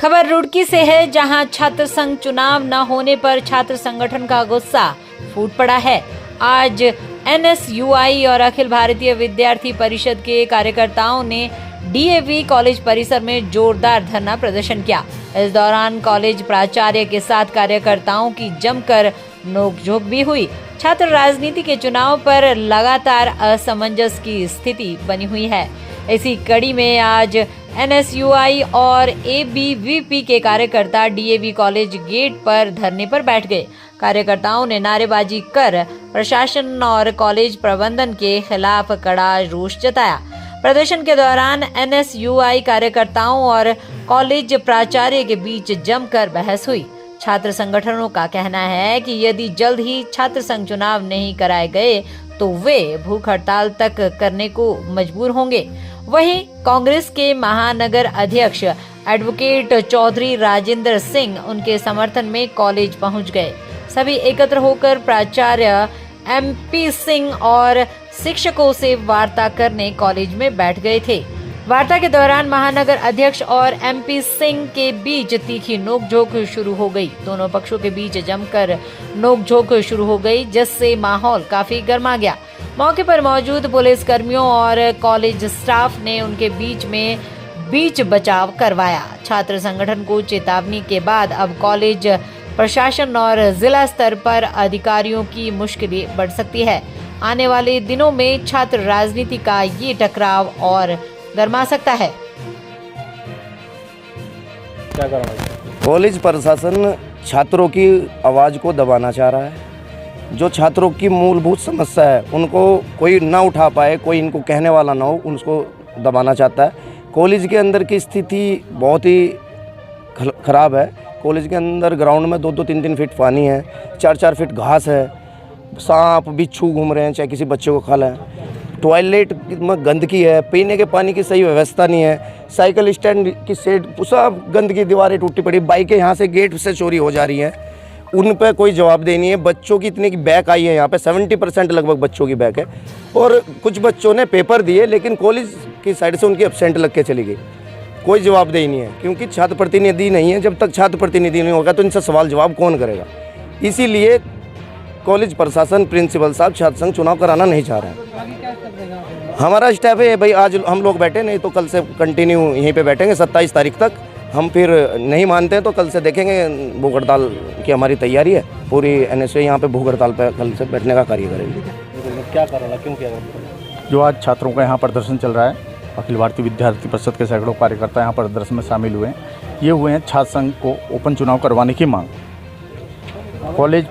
खबर रुड़की से है, जहां छात्र संघ चुनाव न होने पर छात्र संगठन का गुस्सा फूट पड़ा है। आज एनएसयूआई और अखिल भारतीय विद्यार्थी परिषद के कार्यकर्ताओं ने डीएवी कॉलेज परिसर में जोरदार धरना प्रदर्शन किया। इस दौरान कॉलेज प्राचार्य के साथ कार्यकर्ताओं की जमकर नोकझोंक भी हुई। छात्र राजनीति के चुनाव पर लगातार असमंजस की स्थिति बनी हुई है। इसी कड़ी में आज एनएसयूआई और एबीवीपी के कार्यकर्ता डीएवी कॉलेज गेट पर धरने पर बैठ गए। कार्यकर्ताओं ने नारेबाजी कर प्रशासन और कॉलेज प्रबंधन के खिलाफ कड़ा रोष जताया। प्रदर्शन के दौरान एनएसयूआई कार्यकर्ताओं और कॉलेज प्राचार्य के बीच जमकर बहस हुई। छात्र संगठनों का कहना है कि यदि जल्द ही छात्र संघ चुनाव नहीं कराए गए तो वे भूख हड़ताल तक करने को मजबूर होंगे। वहीं कांग्रेस के महानगर अध्यक्ष एडवोकेट चौधरी राजेंद्र सिंह उनके समर्थन में कॉलेज पहुंच गए। सभी एकत्र होकर प्राचार्य एमपी सिंह और शिक्षकों से वार्ता करने कॉलेज में बैठ गए थे। वार्ता के दौरान महानगर अध्यक्ष और एमपी सिंह के बीच तीखी नोकझोंक शुरू हो गई। दोनों पक्षों के बीच जमकर नोकझोंक शुरू हो गई, जिससे माहौल काफी गर्मा गया। मौके पर मौजूद पुलिस कर्मियों और कॉलेज स्टाफ ने उनके बीच बचाव करवाया। छात्र संगठन को चेतावनी के बाद अब कॉलेज प्रशासन और जिला स्तर पर अधिकारियों की मुश्किलें बढ़ सकती है। आने वाले दिनों में छात्र राजनीति का ये टकराव और गरमा सकता है। क्या करना है? कॉलेज प्रशासन छात्रों की आवाज़ को दबाना चाह रहा है। जो छात्रों की मूलभूत समस्या है उनको कोई ना उठा पाए, कोई इनको कहने वाला ना हो, उनको दबाना चाहता है। कॉलेज के अंदर की स्थिति बहुत ही ख़राब है। कॉलेज के अंदर ग्राउंड में 2-2, 3-3 फीट पानी है, 4-4 फीट घास है, सांप बिच्छू घूम रहे हैं, चाहे किसी बच्चे को खा लें। टॉयलेट में गंदगी है, पीने के पानी की सही व्यवस्था नहीं है, साइकिल स्टैंड की सेट सब गंदगी, दीवारें टूटी पड़ी, बाइकें यहाँ से गेट से चोरी हो जा रही हैं, उन पर कोई जवाबदेही नहीं है। बच्चों की इतनी की बैक आई है, यहाँ पे 70% लगभग बच्चों की बैक है और कुछ बच्चों ने पेपर दिए लेकिन कॉलेज की साइड से उनकी एब्सेंट लग के चली गई। कोई जवाबदेही नहीं है क्योंकि छात्र प्रतिनिधि नहीं है। जब तक छात्र प्रतिनिधि नहीं होगा तो इनसे सवाल जवाब कौन करेगा। इसीलिए कॉलेज प्रशासन, प्रिंसिपल साहब छात्र संघ चुनाव कराना नहीं चाह रहे हैं। हमारा स्टेप है भाई, आज हम लोग बैठे, नहीं तो कल से कंटिन्यू यहीं पे बैठेंगे 27 तारीख तक। हम फिर नहीं मानते हैं तो कल से देखेंगे। भूख हड़ताल की हमारी तैयारी है पूरी। एनएसयूआई यहाँ पे भूख हड़ताल पे कल से बैठने का कार्य करेंगे। क्या कर रहा है, क्यों क्या कर रहा है? जो आज छात्रों का यहाँ प्रदर्शन चल रहा है, अखिल भारतीय विद्यार्थी परिषद के सैकड़ों कार्यकर्ता यहाँ प्रदर्शन में शामिल हुए हैं। ये हुए हैं छात्र संघ को ओपन चुनाव करवाने की मांग। कॉलेज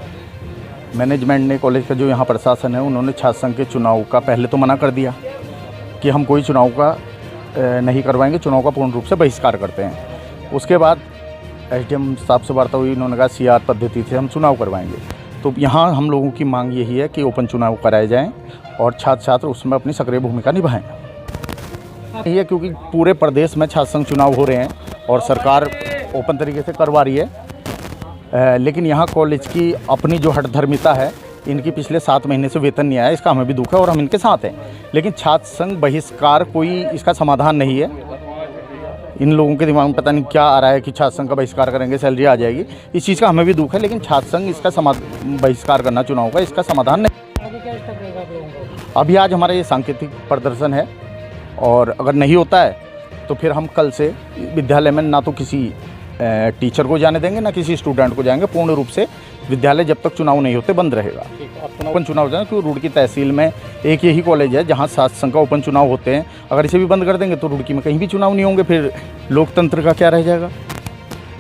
मैनेजमेंट ने, कॉलेज का जो यहाँ प्रशासन है, उन्होंने छात्र संघ के चुनाव का पहले तो मना कर दिया कि हम कोई चुनाव का नहीं करवाएंगे, चुनाव का पूर्ण रूप से बहिष्कार करते हैं। उसके बाद एसडीएम साहब से वार्ता हुई, उन्होंने कहा सीआर पद्धति से हम चुनाव करवाएंगे। तो यहाँ हम लोगों की मांग यही है कि ओपन चुनाव कराए जाएं और छात्र उसमें अपनी सक्रिय भूमिका निभाएं। यही है क्योंकि पूरे प्रदेश में छात्र संघ चुनाव हो रहे हैं और सरकार ओपन तरीके से करवा रही है, लेकिन यहाँ कॉलेज की अपनी जो हठधर्मिता है, इनकी पिछले 7 महीने से वेतन नहीं आया, इसका हमें भी दुख है और हम इनके साथ हैं। लेकिन छात्र संघ बहिष्कार कोई इसका समाधान नहीं है। इन लोगों के दिमाग में पता नहीं क्या आ रहा है कि छात्र संघ का बहिष्कार करेंगे सैलरी आ जाएगी। इस चीज़ का हमें भी दुख है, लेकिन छात्र संघ इसका बहिष्कार करना चुनाव का, इसका समाधान नहीं। अभी आज हमारा ये सांकेतिक प्रदर्शन है और अगर नहीं होता है तो फिर हम कल से विद्यालय में ना तो किसी टीचर को जाने देंगे, ना किसी स्टूडेंट को जाएंगे। पूर्ण रूप से विद्यालय जब तक चुनाव नहीं होते बंद रहेगा। ओपन चुनाव जाए क्योंकि रुड़की तहसील में एक यही कॉलेज है जहां छात्र संघ का ओपन चुनाव होते हैं। अगर इसे भी बंद कर देंगे तो रुड़की में कहीं भी चुनाव नहीं होंगे, फिर लोकतंत्र का क्या रह जाएगा।